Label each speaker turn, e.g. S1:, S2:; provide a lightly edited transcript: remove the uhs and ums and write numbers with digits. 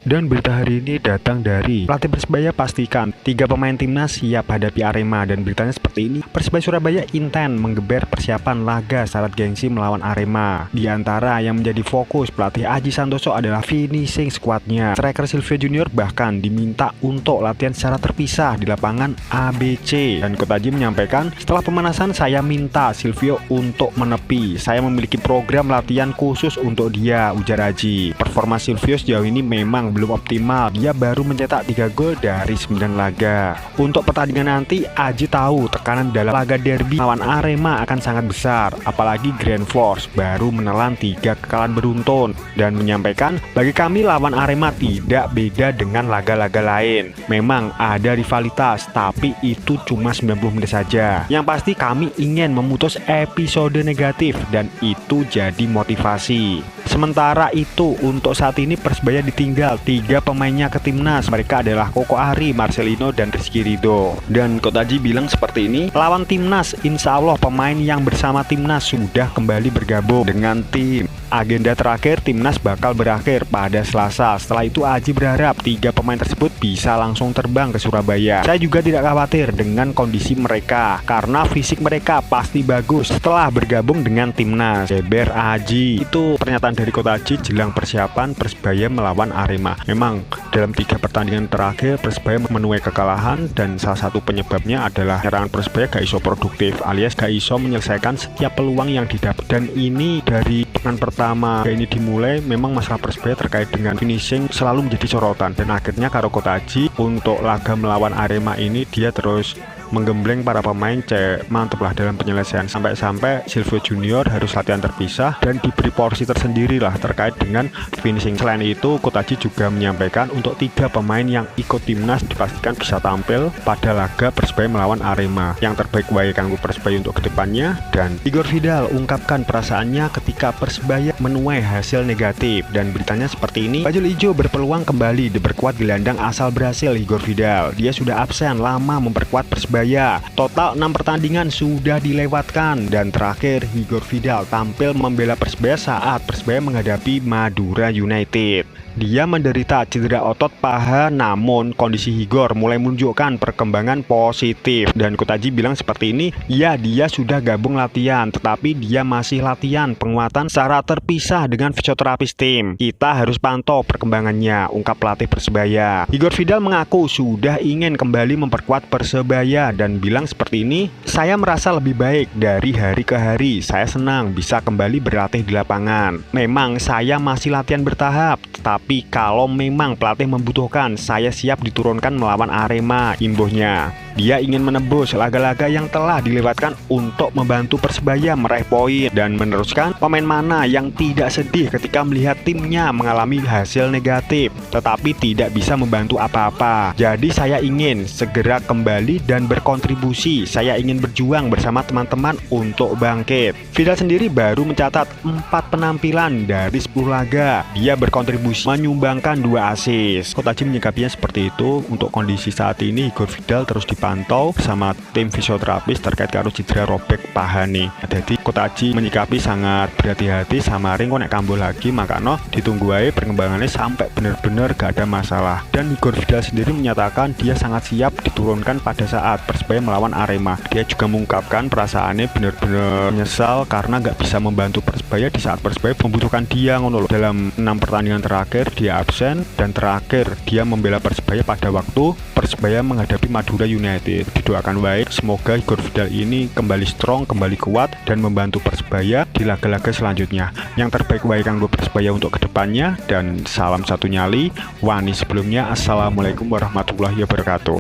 S1: Dan berita hari ini datang dari pelatih Persebaya pastikan 3 pemain timnas siap hadapi Arema. Dan beritanya seperti ini, Persebaya Surabaya intent menggeber persiapan laga syarat gengsi melawan Arema. Di antara yang menjadi fokus pelatih Aji Santoso adalah finishing squadnya. Striker Silvio Junior bahkan diminta untuk latihan secara terpisah di lapangan ABC. Dan Coach Aji menyampaikan, setelah pemanasan saya minta Silvio untuk menepi. Saya memiliki program latihan khusus untuk dia, ujar Aji. Performa Silvio sejauh ini memang belum optimal. Dia baru mencetak 3 gol dari 9 laga. Untuk pertandingan nanti, Aji tahu tekanan dalam laga derby lawan Arema akan sangat besar, apalagi Grand Force baru menelan 3 kekalahan beruntun, dan menyampaikan bagi kami lawan Arema tidak beda dengan laga-laga lain. Memang ada rivalitas, tapi itu cuma 90 menit saja. Yang pasti kami ingin memutus episode negatif dan itu jadi motivasi. Sementara itu, untuk saat ini Persebaya ditinggal 3 pemainnya ke timnas. Mereka adalah Koko Ari, Marcelino, dan Rizky Ridho. Dan Coach Aji bilang seperti ini, lawan timnas, insya Allah pemain yang bersama timnas sudah kembali bergabung dengan tim. Agenda terakhir timnas bakal berakhir pada Selasa. Setelah itu Aji berharap 3 pemain tersebut bisa langsung terbang ke Surabaya. Saya juga tidak khawatir dengan kondisi mereka karena fisik mereka pasti bagus setelah bergabung dengan timnas, jeber Aji. Itu pernyataan dari Coach Aji jelang persiapan Persebaya melawan Arema. Memang dalam 3 pertandingan terakhir Persebaya menuai kekalahan, dan salah satu penyebabnya adalah serangan Persebaya gak iso produktif, alias gak iso menyelesaikan setiap peluang yang didapat. Dan ini dari pekan pertama ini dimulai, memang masalah Persebaya terkait dengan finishing selalu menjadi sorotan. Dan akhirnya karo Coach Aji untuk laga melawan Arema ini dia terus menggembleng para pemain, mantep lah dalam penyelesaian, sampai-sampai Silvio Junior harus latihan terpisah dan diberi porsi tersendiri lah terkait dengan finishing. Selain itu, Coach Aji juga menyampaikan untuk 3 pemain yang ikut timnas dipastikan bisa tampil pada laga Persebaya melawan Arema. Yang terbaik wae kanggo Persebaya untuk kedepannya. Dan Igor Vidal ungkapkan perasaannya ketika Persebaya menuai hasil negatif, dan beritanya seperti ini, Bajul Ijo berpeluang kembali diperkuat gelandang asal Brasil Igor Vidal. Dia sudah absen lama memperkuat Persebaya. Total 6 pertandingan sudah dilewatkan, dan terakhir Igor Vidal tampil membela Persebaya saat Persebaya menghadapi Madura United. Dia menderita cedera otot paha, namun kondisi Igor mulai menunjukkan perkembangan positif. Dan Coach Aji bilang seperti ini, ya dia sudah gabung latihan, tetapi dia masih latihan penguatan secara terpisah dengan fisioterapis tim. Kita harus pantau perkembangannya, ungkap pelatih Persebaya. Igor Vidal mengaku sudah ingin kembali memperkuat Persebaya dan bilang seperti ini, saya merasa lebih baik dari hari ke hari. Saya senang bisa kembali berlatih di lapangan. Memang saya masih latihan bertahap, tapi kalau memang pelatih membutuhkan, saya siap diturunkan melawan Arema, imbuhnya. Dia ingin menebus laga-laga yang telah dilewatkan untuk membantu Persebaya meraih poin, dan meneruskan, pemain mana yang tidak sedih ketika melihat timnya mengalami hasil negatif tetapi tidak bisa membantu apa-apa. Jadi saya ingin segera kembali dan berkontribusi. Saya ingin berjuang bersama teman-teman untuk bangkit. Vidal sendiri baru mencatat 4 penampilan dari 10 laga. Dia berkontribusi menyumbangkan 2 assist. Coach Aji menyikapinya seperti itu. Untuk kondisi saat ini, Igor Vidal terus dipantau sama tim fisioterapis terkait karo cedera robek paha nih. Jadi Coach Aji menyikapi sangat berhati-hati sama ring nek kambuh lagi, makanya ditunggu aja perkembangannya sampai benar-benar gak ada masalah. Dan Igor Vidal sendiri menyatakan dia sangat siap diturunkan pada saat Persebaya melawan Arema. Dia juga mengungkapkan perasaannya benar-benar menyesal karena gak bisa membantu Persebaya di saat Persebaya membutuhkan dia, ngono loh. Dalam 6 pertandingan terakhir dia absen, dan terakhir dia membela Persebaya pada waktu Persebaya menghadapi Madura United. Didoakan baik, semoga Igor Vidal ini kembali strong, kembali kuat, dan membantu Persebaya di laga-laga selanjutnya. Yang terbaik baik kanggo Persebaya untuk kedepannya. Dan salam satu nyali, Wani sebelumnya. Assalamualaikum warahmatullahi wabarakatuh.